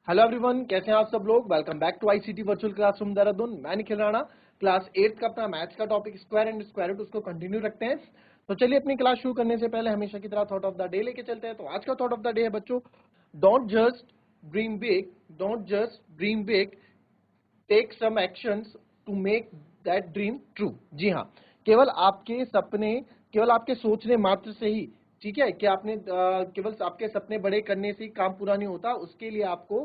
Hello everyone, कैसे हैं आप सब लोग। Welcome back to ICT virtual classroom Dehradun. मैं निखिल राणा। क्लास 8 का अपना मैथ्स का topic square and square root उसको कंटिन्यू रखते हैं। तो चलिए अपनी क्लास शुरू करने से पहले हमेशा की तरह थॉट ऑफ द डे लेके चलते हैं। तो आज का थॉट ऑफ द डे है बच्चों, don't just dream big, don't just dream big, take some actions to make that dream true. जी हाँ, केवल आपके सपने, केवल आपके सोचने मात्र से ही, ठीक है, कि आपने केवल आपके सपने बड़े करने से ही काम पूरा नहीं होता। उसके लिए आपको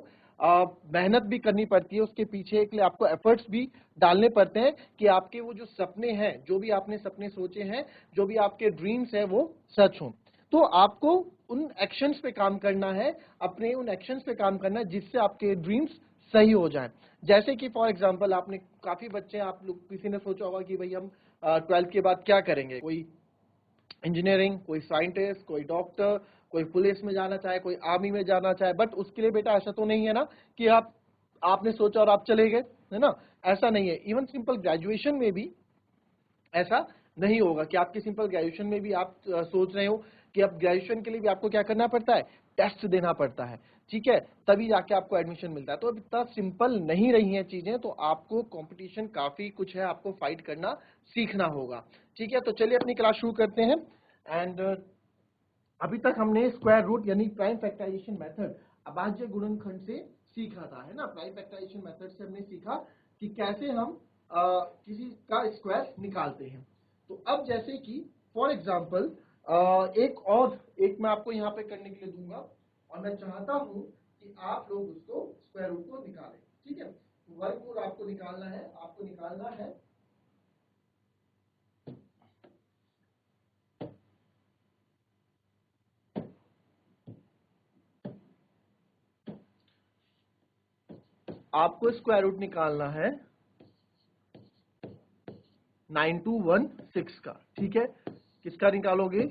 मेहनत भी करनी पड़ती है, उसके पीछे के लिए आपको एफर्ट्स भी डालने पड़ते हैं कि आपके वो जो सपने हैं, जो भी आपने सपने सोचे हैं, जो भी आपके ड्रीम्स हैं वो सच हों। तो आपको उन एक्शंस पे काम करना है, अपने उन एक्शंस पे काम करना है जिससे आपके ड्रीम्स सही हो जाए। जैसे कि फॉर एग्जांपल, आपने काफी बच्चे, आप लोग किसी ने सोचा होगा कि भाई हम 12th के बाद क्या करेंगे। कोई इंजीनियरिंग, कोई साइंटिस्ट, कोई डॉक्टर, कोई पुलिस में जाना चाहे, कोई आर्मी में जाना चाहे। बट उसके लिए बेटा ऐसा तो नहीं है ना कि आपने सोचा और आप चले गए, है ना। ऐसा नहीं है। इवन सिंपल ग्रेजुएशन में भी ऐसा नहीं होगा कि आपके सिंपल ग्रेजुएशन में भी आप सोच रहे हो कि अब ग्रेजुएशन के लिए भी आपको क्या करना पड़ता है, टेस्ट देना पड़ता है, ठीक है, तभी जाके आपको एडमिशन मिलता है। तो अब इतना सिंपल नहीं रही हैं चीजें, तो आपको कंपटीशन काफी कुछ है, आपको फाइट करना सीखना होगा। ठीक है, तो चलिए अपनी क्लास शुरू करते हैं। एंड अभी तक हमने स्क्वायर रूट यानी प्राइम फैक्टराइजेशन मेथड, अभाज्य गुणनखंड से सीखा था, है ना। प्राइम फैक्टराइजेशन मेथड से हमने सीखा कि कैसे हम किसी का स्क्वायर निकालते हैं। तो अब जैसे कि फॉर एग्जांपल एक मैं आपको यहाँ पे करने के लिए दूंगा और मैं चाहता हूं कि आप लोग उसको स्क्वायर रूट को निकालें। ठीक है, वर्गमूल आपको निकालना है, आपको निकालना है आपको स्क्वायर रूट निकालना है 9216 का। ठीक है, किसका निकालोगे,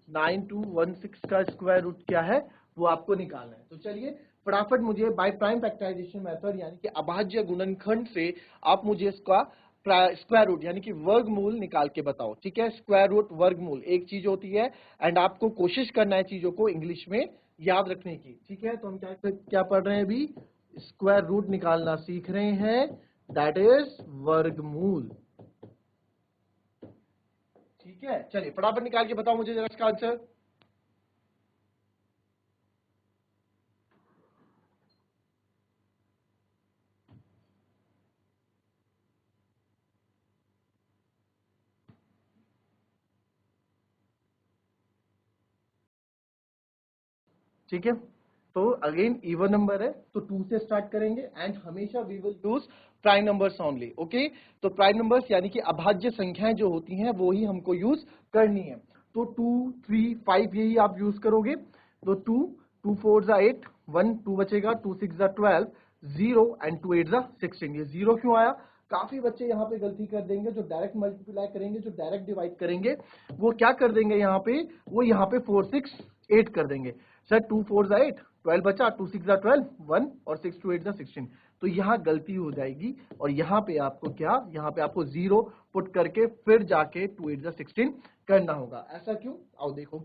9216 का स्क्वायर रूट क्या है वो आपको निकालना है। तो चलिए फटाफट मुझे बाय प्राइम फैक्टराइजेशन मेथड यानी कि अभाज्य गुणनखंड से आप मुझे इसका स्क्वायर रूट यानी कि वर्गमूल निकाल के बताओ। ठीक है, स्क्वायर रूट वर्गमूल एक चीज होती है एंड आपको कोशिश करना है चीजों को इंग्लिश में याद रखने की। ठीक है, तो हम क्या पढ़ रहे हैं अभी, स्क्वायर रूट निकालना सीख रहे हैं, दैट इज वर्गमूल। ठीक है, चलिए फटाफट निकाल के बताओ मुझे जरा इसका आंसर। ठीक है, तो अगेन इवन नंबर है तो 2 से स्टार्ट करेंगे एंड हमेशा we will use prime numbers only. Okay, तो प्राइम नंबर्स यानी कि अभाज्य संख्याएं जो होती हैं वो ही हमको यूज करनी है। तो 2, 3, 5 यही आप यूज करोगे। तो 2 4 जा 8, 1 2 बचेगा, 2 6 जा 12, 0 एंड 2 8 जा 16। ये 0 क्यों आया, काफी बच्चे यहाँ पे गलती कर देंगे, जो डायरेक्ट मल्टीप्लाई करेंगे, जो डायरेक्ट डिवाइड करेंगे, वो क्या कर देंगे यहाँ पे, वो यहाँ पे 4 6 8 कर देंगे। सर 2 4 जा 8, 12 बचा, 2 6 जा 12, 1 और 6 2 8 जा 16। तो यहाँ गलती हो जाएगी और यहाँ पे आपको क्या, यहाँ पे आपको 0 पुट करके फिर जाके 2 8 जा 16 करना होगा। ऐसा क्यों, आओ देखो।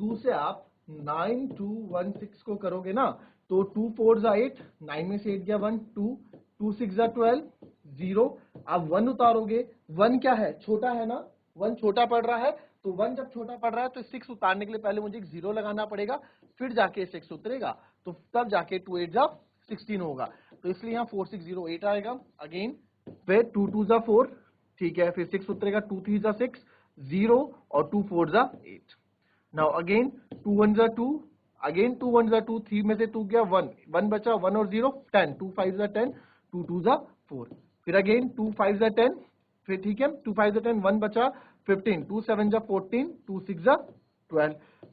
2 से आप 9 2 1 6 को करोगे ना, तो 2 4 जा 8, 9 में से 8 गया 1 2, 2 6 जा 12, 0। आप 1 उतारोगे, 1 क्या है, छोटा है ना, 1 छोटा पड़ रहा है। तो 1 जब छोटा पड़ रहा है तो 6 उतारने के लिए पहले मुझे एक 0 लगाना पड़ेगा, फिर जाके 6 उतरेगा, तो तब जाके 2 8 जा 16 होगा। तो इसलिए यहाँ 4 6 0 8 आएगा। अगेन फिर 2 2 जा 4, ठीक है, फिर 6 उतरेगा, 2 3 जा 6, 0 और 2 4 जा 8। नाउ अगेन 2 1 जा 2, अगेन 2 1 जा 2, 3 में से 2 गया 1, 1 बचा, 1 और 0 10, 2 5 जा 10, 2 2 जा 4। फिर अगेन 2 5 जा 10, फिर ठीक है 2 5 जा 10, 1 बचा 15, 2 7 जा 14, 2 6 जा 12,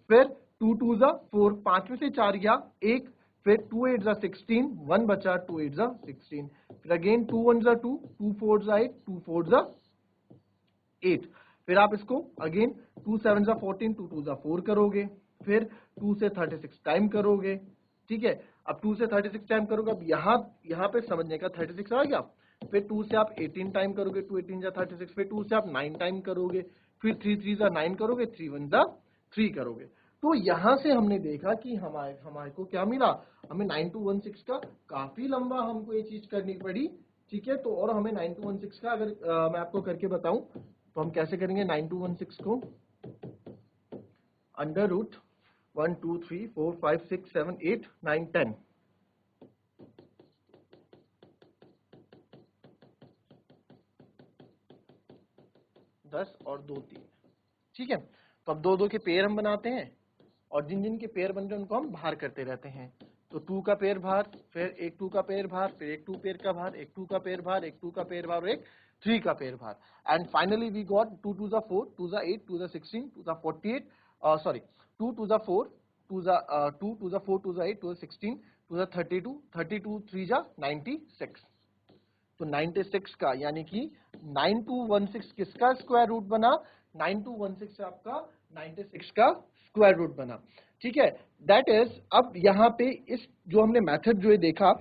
फिर 2 2 जा 4, 5 में से 4 गया 1, फिर 2 8 जा 16, 1 बचा, 2 8 जा 16। फिर अगेन 2 1 जा 2, 2 4 जा 8, 2 4 जा 8। फिर आप इसको अगेन 2 7 जा 14, 2 2 जा 4 करोगे, फिर 2 से 36 टाइम करोगे। ठीक है, अब 2 से 36 टाइम करोगे, अब यहाँ पे समझने का 36 आ गया। फिर 2 से आप 18 टाइम करोगे, 2 18 जा 36, फिर 2 से आप 9 टाइम करोगे, फिर 3 3 जा 9 करोगे, 3 1 जा 3 करोगे। तो यहां से हमने देखा कि हमारे को क्या मिला, हमें 9216 का काफी लंबा हमको ये चीज करनी पड़ी, ठीक है। तो और हमें 9216 का अगर मैं आपको करके बताऊं तो हम कैसे करेंगे 9216 को, अंडर रूट 1 2 3 4 5 6 7 8 9 10, 10 और 2 3, ठीक है। तो अब दो दो के पेयर हम बनाते हैं और जिन जिन के पेयर बन रहे हैं उनको हम बाहर करते रहते हैं। तो 2 का पेयर बाहर, फिर एक 2 का पेयर बाहर, फिर एक 2 पेयर का बाहर, एक 2 का पेयर बाहर, एक 2 का पेयर बाहर और एक 3 का पेयर बाहर। And finally we got 2 2 4, 2 8, 2 16, 2 48, sorry 2 2 4, 2 2 2 4, 2 8, 2 16, 2 32, 32 3 96। तो 96 का यानी कि 9216 किसका स्क्वायर रूट बना, 9216 आपका 96 का स्क्वायर रूट बना, ठीक है। दैट इज, अब यहाँ पे इस जो हमने मेथड जो है देखा,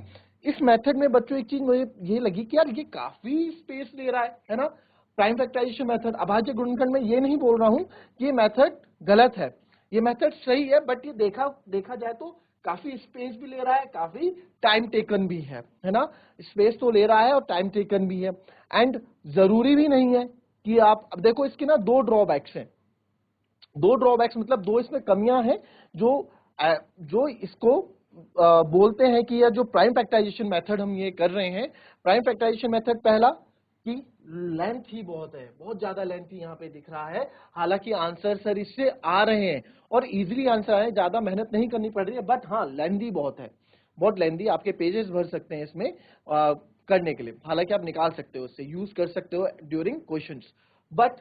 इस मेथड में बच्चों एक चीज मुझे ये लगी कि यार ये काफी स्पेस ले रहा है ना। प्राइम फैक्टराइजेशन मेथड, अभाज्य गुणनखंड में ये नहीं बोल रहा हूं कि ये मेथड गलत है, ये मेथड सही है, बट ये देखा जाए तो काफी स्पेस भी ले रहा है, काफी टाइम टेकन भी है ना। स्पेस तो ले रहा है और टाइम टेकन भी है। एंड जरूरी भी नहीं है कि आप, अब देखो इसके ना दो ड्रॉबैक्स हैं, दो ड्रॉबैक्स मतलब दो इसमें कमियां हैं जो इसको बोलते हैं कि यह जो प्राइम फैक्टराइजेशन मेथड हम ये कर रहे हैं, प्राइम फैक्टराइजेशन मेथड पहला कि लेंथ ही बहुत है, बहुत ज्यादा लेंथ ही यहाँ पे दिख रहा है। हालांकि आंसर सर इससे आ रहे हैं और इजीली आंसर है, ज्यादा मेहनत नहीं करनी पड़ रही है, बट हाँ लेंथी बहुत है, बहुत लेंथी। आपके पेजेस भर सकते हैं इसमें करने के लिए, हालांकि आप निकाल सकते हो, उससे यूज कर सकते हो ड्यूरिंग क्वेश्चंस। बट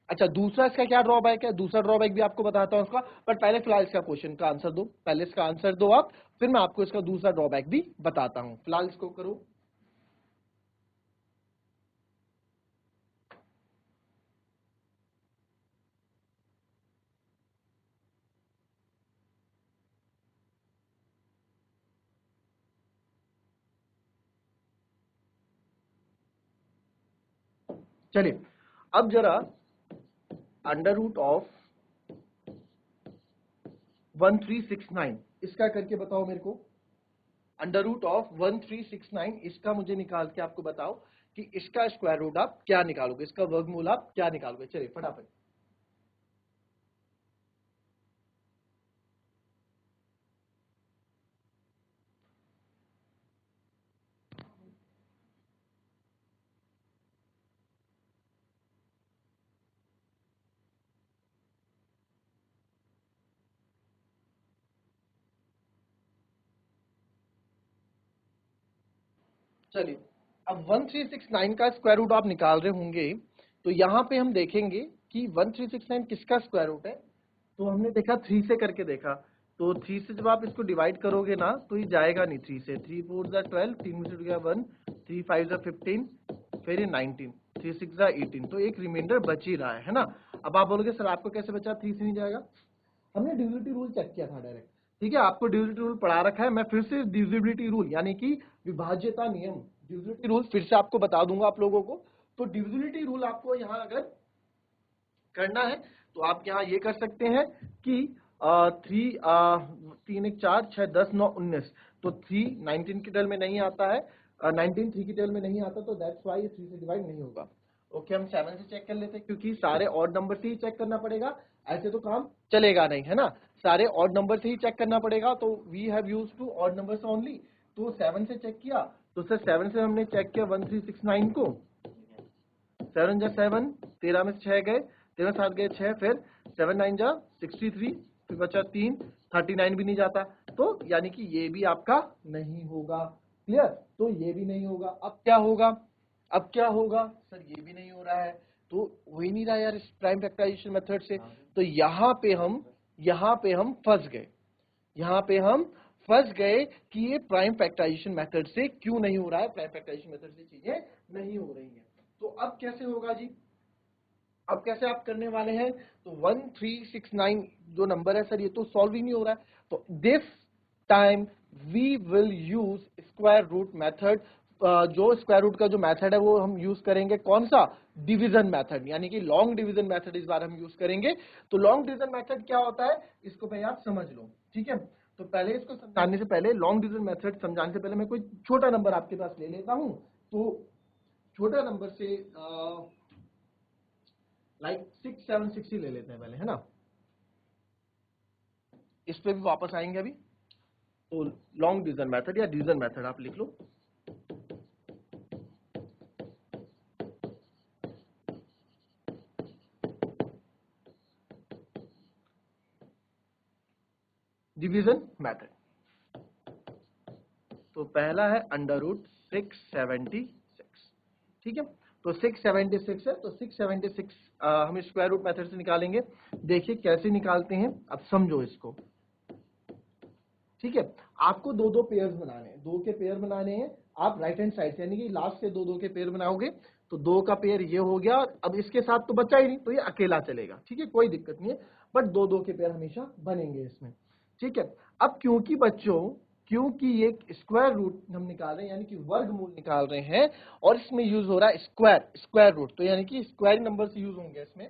अच्छा, दूसरा इसका क्या ड्रॉबैक है, दूसरा ड्रॉबैक भी आपको बताता हूं उसका, बट पहले फिलहाल इसका क्वेश्चन का आंसर दो, पहले इसका आंसर दो आप, फिर मैं आपको इसका दूसरा ड्रॉबैक भी बताता हूं। फिलहाल इसको करो। चलिए अब जरा अंडर रूट ऑफ 1369 इसका करके बताओ मेरे को। अंडर रूट ऑफ 1369 इसका मुझे निकाल के आपको बताओ कि इसका स्क्वायर रूट आप क्या निकालोगे, इसका वर्गमूल आप क्या निकालोगे। चलिए फटाफट। चलिए अब 1369 का स्क्वायर रूट आप निकाल रहे होंगे, तो यहां पे हम देखेंगे कि 1369 किसका स्क्वायर रूट है। तो हमने देखा 3 से करके देखा, तो 3 से जब आप इसको डिवाइड करोगे ना तो ये जाएगा नहीं 3 से, 3 4 जा 12, 3 में से गया 1, 3 5 जा 15, फिर ये 19, 3 6 जा 18, तो एक रिमाइंडर बच ही रहा है ना। अब आप बोलोगे सर आपको कैसे बचा, 3 से नहीं जाएगा, हमने डिविजिबिलिटी रूल चेक किया था डायरेक्ट, ठीक है। आपको डिविजिबिलिटी रूल पढ़ा रखा है, मैं फिर से डिविजिबिलिटी रूल यानी कि विभाज्यता नियम, डिविजिबिलिटी रूल फिर से आपको बता दूंगा आप लोगों को। तो डिविजिबिलिटी रूल आपको यहाँ अगर करना है तो आप यहाँ ये कर सकते हैं कि 3 1 4 6 10 9 19, तो 3 19 की टेबल में नहीं आता है, 19 3 की टेबल में नहीं आता, तो दैट्स वाई 3 से डिवाइड नहीं होगा। ओके, हम 7 से चेक कर लेते हैं, क्योंकि सारे ऑड नंबर से ही चेक करना पड़ेगा, ऐसे तो काम चलेगा नहीं, है ना। सारे ऑड नंबर से ही चेक करना पड़ेगा, तो we have used to odd numbers only. तो 7 से चेक किया, तो सर 7 से हमने चेक किया 1369 को, 7 जा 7, 13 में से 6 गए, 13 7 गए 6, फिर 7 9 जा 63, फिर बचा 3, 39 भी नहीं जाता, तो यानी कि ये भी आपका नहीं होगा। क्लियर, तो ये भी नहीं होगा। अब क्या होगा, अब क्या होगा सर, ये भी नहीं हो रहा है, तो हो ही नहीं रहा यार इस प्राइम फैक्टराइजेशन मेथड से। तो यहाँ पे हम फंस गए, यहाँ पे हम फंस गए कि ये प्राइम फैक्टराइजेशन मेथड से क्यों नहीं हो रहा है, प्राइम फैक्टराइजेशन मेथड से चीजें नहीं हो रही हैं। तो अब कैसे होगा जी, अब कैसे आप करने वाले हैं। तो 1369 जो नंबर है सर ये तो सॉल्व ही नहीं हो रहा है, तो this time we will use square root method जो स्क्वायर रूट का जो मेथड है वो हम यूज करेंगे कौन सा, डिवीजन मेथड, यानी कि लॉन्ग डिवीजन मेथड इस बार हम यूज करेंगे। तो लॉन्ग डिवीजन मेथड क्या होता है इसको पहले आप समझ लो, ठीक है। तो पहले इसको समझाने से पहले, लॉन्ग डिवीजन मेथड समझाने से पहले मैं कोई छोटा नंबर आपके पास ले लेता हूं। तो छोटा नंबर से लाइक 6 7 6 ही ले लेते हैं पहले, है ना। इस पे भी वापस आएंगे अभी। तो लॉन्ग डिवीजन मेथड या डिवीजन मेथड आप लिख लो। डिवीजन मेथड, तो पहला है अंडर रूट 676, ठीक है। तो 676 है, तो 676 हम स्क्वायर रूट मेथड से निकालेंगे। देखिए कैसे निकालते हैं, अब समझो इसको, ठीक है। आपको दो दो पेयर्स बनाने हैं, दो के पेयर बनाने हैं। आप राइट हैंड साइड से, यानी कि लास्ट से दो दो के पेयर बनाओगे। तो दो का पेयर ये हो गया, अब इसके साथ तो बचा ही नहीं, तो ये अकेला चलेगा, ठीक है, कोई दिक्कत नहीं है। बट दो दो के पेयर हमेशा बनेंगे इसमें, ठीक है। अब क्योंकि बच्चों, क्योंकि ये स्क्वायर रूट हम निकाल रहे हैं, यानी कि वर्गमूल निकाल रहे हैं, और इसमें यूज हो रहा है स्क्वायर रूट, तो यानी कि स्क्वायर नंबर से यूज होंगे इसमें।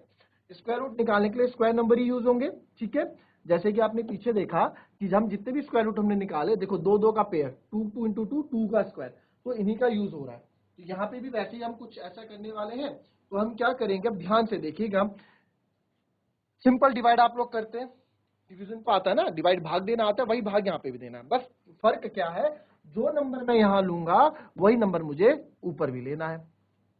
स्क्वायर रूट निकालने के लिए स्क्वायर नंबर ही यूज होंगे, ठीक है। जैसे कि आपने पीछे देखा कि हम जितने भी स्क्वायर रूट हमने निकाले, देखो दो दो का पेयर, 2 2 इंटू 2 2 का स्क्वायर, तो इन्हीं का यूज हो रहा है। तो यहाँ पे भी वैसे ही हम कुछ ऐसा करने वाले हैं। तो हम क्या करेंगे, अब ध्यान से देखिएगा। सिंपल डिवाइड आप लोग करते हैं, डिवीजन पे आता है ना, डिवाइड भाग देना आता है, वही भाग यहाँ पे भी देना है। बस फर्क क्या है, जो नंबर मैं यहाँ लूंगा वही नंबर मुझे ऊपर भी लेना है,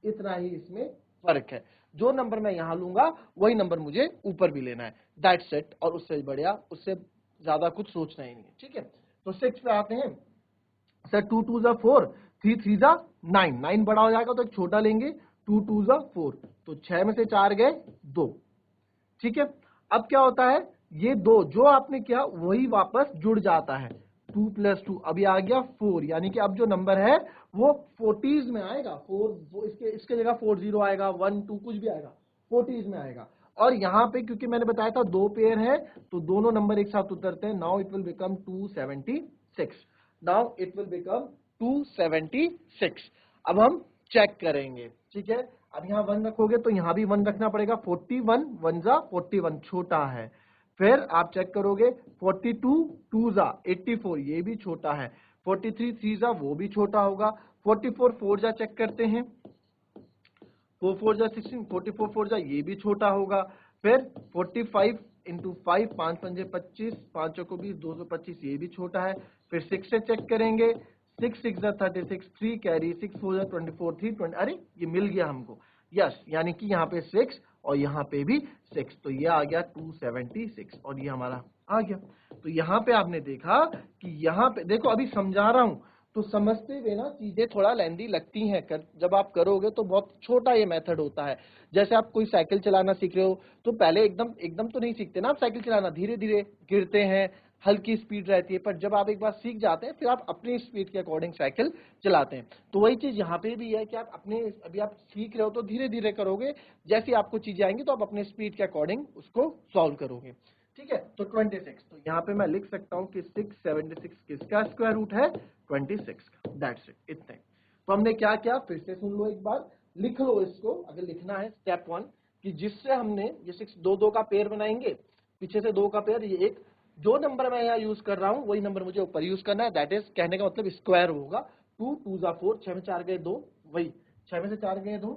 इतना ही इसमें फर्क है। जो नंबर मैं यहां लूंगा वही नंबर मुझे ऊपर भी लेना है, दैट्स इट। और उससे बढ़िया, उससे ज्यादा कुछ सोचना ही नहीं है, ठीक है। तो 6 पे आते हैं। सर 2 2 जा 4, 3 3 जा 9, 9 बड़ा हो जाएगा तो एक छोटा लेंगे, 2 2 जा 4, तो 6 में से 4 गए 2, ठीक है। अब क्या होता है, ये दो जो आपने किया वही वापस जुड़ जाता है, 2 प्लस 2 अभी आ गया 4, यानी कि अब जो नंबर है वो 40s में आएगा। 4 वो इसके जगह 40 आएगा, 1 2 कुछ भी आएगा, 40s में आएगा। और यहाँ पे क्योंकि मैंने बताया था दो पेयर है, तो दोनों नंबर एक साथ उतरते हैं। Now it will become 276, now it will become 276। अब हम चेक करेंगे, ठीक है। अब यहाँ 1 रखोगे तो यहाँ भी 1 रखना पड़ेगा, 41 1 जा 41 छोटा है। फिर आप चेक करोगे 42 2 जा 84, ये भी छोटा है। 43 3 जा वो भी छोटा होगा। 44 4 जा चेक करते हैं, 4 4 जा 16, 44 4 जा ये भी छोटा होगा। फिर 45 इंटू 5, 5 पंजे 25, 5 को 20, 225 ये भी छोटा है। फिर 6 से चेक करेंगे, 6 6 जा 36, 3 कैरी, 6 4 जा 24, 3 20, अरे ये मिल गया हमको, यस, यानी कि यहाँ पे 6 और यहाँ पे भी 6, तो ये आ गया 276 और ये हमारा आ गया। तो यहाँ पे आपने देखा कि यहाँ पे देखो, अभी समझा रहा हूं तो समझते हुए ना चीजें थोड़ा लेंदी लगती हैं, जब आप करोगे तो बहुत छोटा ये मेथड होता है। जैसे आप कोई साइकिल चलाना सीख रहे हो तो पहले एकदम एकदम तो नहीं सीखते ना आप साइकिल चलाना, धीरे धीरे गिरते हैं, हल्की स्पीड रहती है, पर जब आप एक बार सीख जाते हैं फिर आप अपनी स्पीड के अकॉर्डिंग साइकिल चलाते हैं। तो वही चीज यहाँ पे भी है कि आप अपने, अभी आप सीख रहे हो तो धीरे धीरे करोगे, जैसी आपको चीजें आएंगी तो आप अपने स्पीड के अकॉर्डिंग उसको सॉल्व करोगे, ठीक है। तो 26, तो यहाँ पे मैं लिख सकता हूँ कि 676 किसका स्क्वायर रूट है, 26 का, दैट्स इट, इतना। तो हमने क्या किया, फिर से सुन लो एक बार, लिख लो इसको अगर लिखना है। स्टेप 1 कि जिससे हमने ये 6 दो दो का पेयर बनाएंगे, पीछे से दो का पेयर, ये एक, जो नंबर मैं यहाँ यूज कर रहा हूँ वही नंबर मुझे ऊपर यूज करना है, दैट इज कहने का मतलब स्क्वायर होगा। 2 2 जा 4, 6 में 4 गए 2, वही 6 में से 4 गए 2,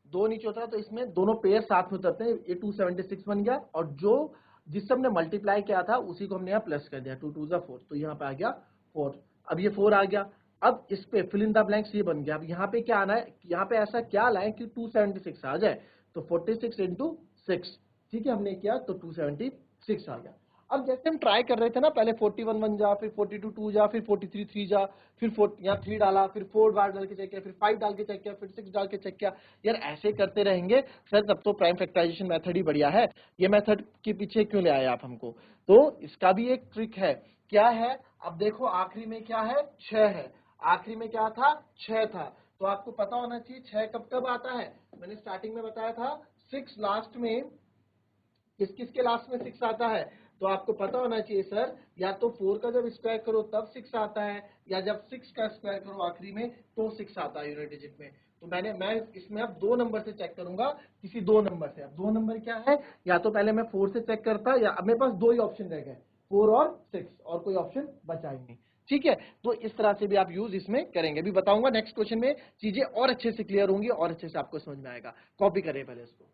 2 नीचे उतरा, तो इसमें दोनों पेयर साथ में उतरते हैं, ये 276 बन गया। और जो जिससे हमने मल्टीप्लाई किया था उसी को हमने यहाँ प्लस कर दिया, 2 2 जा 4, तो यहाँ पे आ गया 4। अब ये 4 आ गया, अब इस पे फिल इन द ब्लैंक्स ये बन गया। अब यहाँ पे क्या आना है, यहाँ पे ऐसा क्या लाएं कि 276 आ जाए, तो 46 इंटू 6, ठीक है, हमने किया तो 276 आ गया। अब जैसे हम ट्राई कर रहे थे ना, पहले 41 1 जा, फिर 42 2 जा, फिर 43 3 जा, फिर यहाँ 3 डाला, फिर 4 बार डाल के चेक किया, फिर 5 डाल के चेक किया, फिर 6 डाल के चेक किया। यार ऐसे करते रहेंगे सर तब तो प्राइम फैक्टराइजेशन मेथड ही बढ़िया है, ये मेथड के पीछे क्यों ले आए आप हमको। तो इसका भी एक ट्रिक है, क्या है, अब देखो आखिरी में क्या है, 6 है, आखिरी में क्या था, 6 था। तो आपको पता होना चाहिए 6 कब कब आता है, मैंने स्टार्टिंग में बताया था 6 लास्ट में किस किस के लास्ट में 6 आता है? तो आपको पता होना चाहिए सर, या तो 4 का जब स्क्वायर करो तब 6 आता है, या जब 6 का स्क्वायर करो आखिरी में तो 6 आता है यूनिट डिजिट में। तो मैं इसमें अब 2 नंबर से चेक करूंगा, किसी 2 नंबर से। अब 2 नंबर क्या है? या तो पहले मैं 4 से चेक करता, या अब मेरे पास 2 ही ऑप्शन रह गए, 4 और 6, और कोई ऑप्शन बचा ही नहीं। ठीक है, तो इस तरह से भी आप यूज इसमें करेंगे। अभी बताऊंगा नेक्स्ट क्वेश्चन में, चीजें और अच्छे से क्लियर होंगी और अच्छे से आपको समझ में आएगा। कॉपी करें पहले इसको।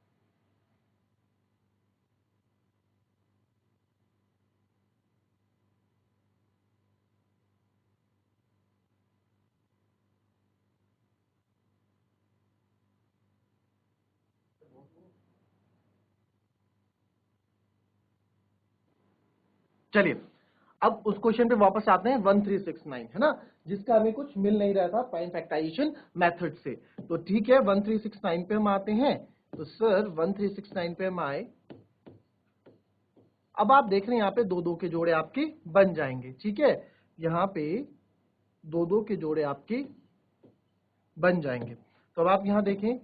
चलिए, अब उस क्वेश्चन पे वापस आते हैं, 1369 है ना, जिसका हमें कुछ मिल नहीं रहा था प्राइम फैक्टराइजेशन मेथड से। तो ठीक है, 1369 पे हम आते हैं। तो सर 1369 पे हम आए। अब आप देख रहे हैं यहाँ पे 2 2 के जोड़े आपके बन जाएंगे। ठीक है, यहाँ पे 2 2 के जोड़े आपके बन जाएंगे। तो अब आप यहाँ देखें,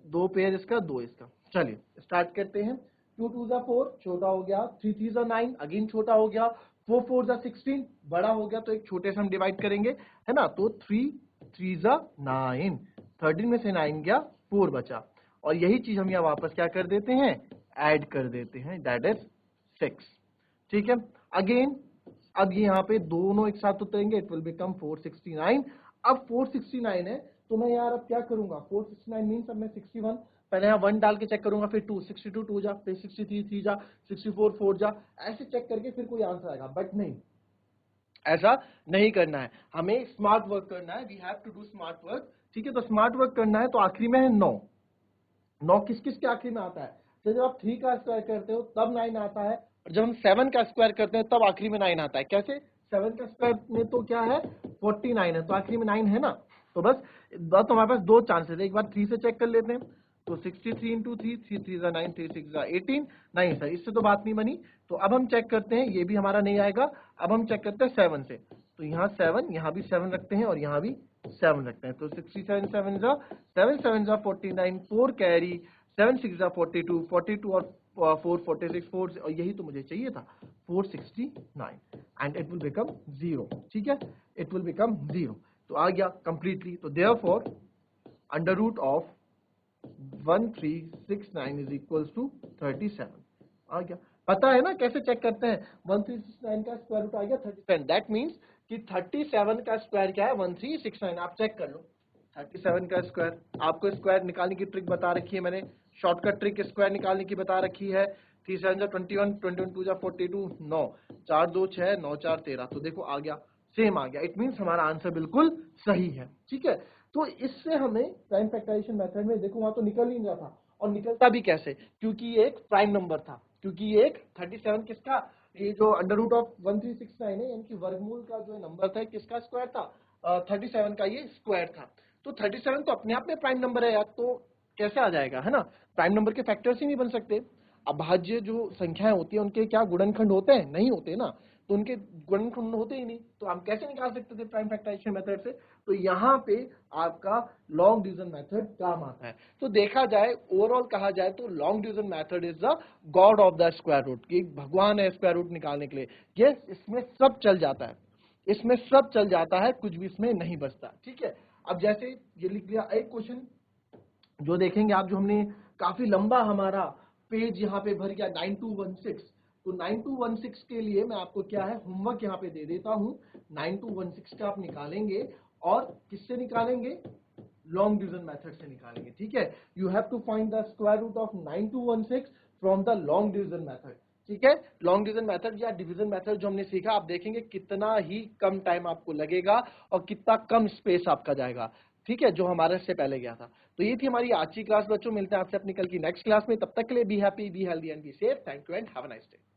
2 पेयर इसका, 2 इसका। चलिए स्टार्ट करते हैं। 2 2 जा 4 छोटा हो गया, 3 3 जा 9 अगेन छोटा हो गया, 4 4 जा 16 बड़ा हो गया, तो एक छोटे से हम डिवाइड करेंगे, है ना। तो 3 3 जा 9, 13 में से 9 गया, 4 बचा, और यही चीज हम यहाँ वापस क्या कर देते हैं, ऐड कर देते हैं, दैट इज 6। ठीक है, अगेन अब ये यहाँ पे दोनों एक साथ उतरेंगे, इट विल बिकम 469। अब 469 है, तो मैं यार अब क्या करूंगा, 469 मीन्स अब मैं 61 पहले यहाँ 1 डाल के चेक करूंगा, फिर 2 62 2 जा, फिर 63 3 जा, 64 4 जा, ऐसे चेक करके फिर कोई आंसर आएगा। बट नहीं, ऐसा नहीं करना है, हमें स्मार्ट वर्क करना है। We have to do smart work. ठीक है, तो स्मार्ट वर्क करना है, तो आखिरी में है 9। 9 किस किस के आखिरी में आता है? तो जब आप 3 का स्क्वायर करते हो तब 9 आता है, और जब हम 7 का स्क्वायर करते हैं तब आखिरी में 9 आता है। कैसे? 7 का स्क्वायर में तो क्या है, 49 है, तो आखिरी में 9 है ना। तो बस तो हमारे पास 2 चांसेस है, एक बार 3 से चेक कर लेते हैं। तो 63 इंटू 3, 3 3 जा 9, 3 6 जा 18, नहीं सर इससे तो बात नहीं बनी। तो अब हम चेक करते हैं, ये भी हमारा नहीं आएगा। अब हम चेक करते हैं 7 से, तो यहाँ 7, यहाँ भी 7 रखते हैं, और यहाँ भी 7 रखते हैं। तो 67 7 जा 7 7 जा 49, 4 कैरी, 7 6 जा 42, 42 और 4 46, 4, और यही तो मुझे चाहिए था, 469, एंड इट विल बिकम 0। ठीक है, इट विल बिकम 0, तो आ गया कंप्लीटली। तो therefore under root of 1369 is equal to 37 आ गया। पता है ना कैसे चेक करते हैं, 1369 का स्क्वायर रूट आ गया 37, दैट मीन्स कि 37 का स्क्वायर क्या है, 1369। आप चेक कर लो 37 का स्क्वायर, आपको स्क्वायर निकालने की ट्रिक बता रखी है मैंने, शॉर्टकट ट्रिक स्क्वायर निकालने की बता रखी है। 3 7 जा 21, 21 2 जा 42, 9 4 2 6, 9 4 13, तो देखो आ गया, सेम आ गया। इट मीन्स हमारा आंसर बिल्कुल सही है। ठीक है, तो इससे हमें प्राइम फैक्टराइजेशन मेथड में, देखो वहां तो निकल ही नहीं रहा था, और निकलता भी कैसे, क्योंकि ये एक प्राइम नंबर था, क्योंकि ये एक 37 किसका, ये जो अंडर रूट ऑफ 1369 है, यानी कि वर्गमूल का जो नंबर था, किसका स्क्वायर था, 37 का ये स्क्वायर था। तो 37 तो अपने आप में प्राइम नंबर है यार, तो कैसे आ जाएगा, है ना। प्राइम नंबर के फैक्टर्स ही नहीं बन सकते। अभाज्य जो संख्याएं होती है उनके क्या गुणनखंड होते हैं, नहीं होते ना, तो उनके गुणनखंड होते ही नहीं, तो हम कैसे निकाल सकते थे प्राइम फैक्टराइजेशन मेथड से। तो यहाँ पे आपका लॉन्ग डिवीजन मेथड काम आता है। तो देखा जाए, ओवरऑल कहा जाए तो long division method is the god of the square root, कि भगवान है स्क्वायर रूट निकालने के लिए। ये इसमें सब चल जाता है, इसमें सब चल जाता है, कुछ भी इसमें नहीं बचता। ठीक है, अब जैसे ये लिख लिया, एक क्वेश्चन जो देखेंगे आप, जो हमने काफी लंबा हमारा पेज यहाँ पे भर गया, 9216। तो 9216 के लिए मैं आपको क्या है, होमवर्क यहाँ पे दे देता हूँ। 9216 का आप निकालेंगे, और किससे निकालेंगे, लॉन्ग डिवीजन मेथड से निकालेंगे। ठीक है, you have to find the square root of 9216 from the long division method. ठीक है, लॉन्ग डिवीजन मेथड या डिवीजन मेथड जो हमने सीखा, आप देखेंगे कितना ही कम टाइम आपको लगेगा, और कितना कम स्पेस आपका जाएगा। ठीक है, जो हमारे से पहले गया था। तो ये थी हमारी आज की क्लास बच्चों, मिलते हैं आपसे अपनी कल की नेक्स्ट क्लास में। तब तक के लिए be happy, be healthy and be safe. Thank you and have a nice day.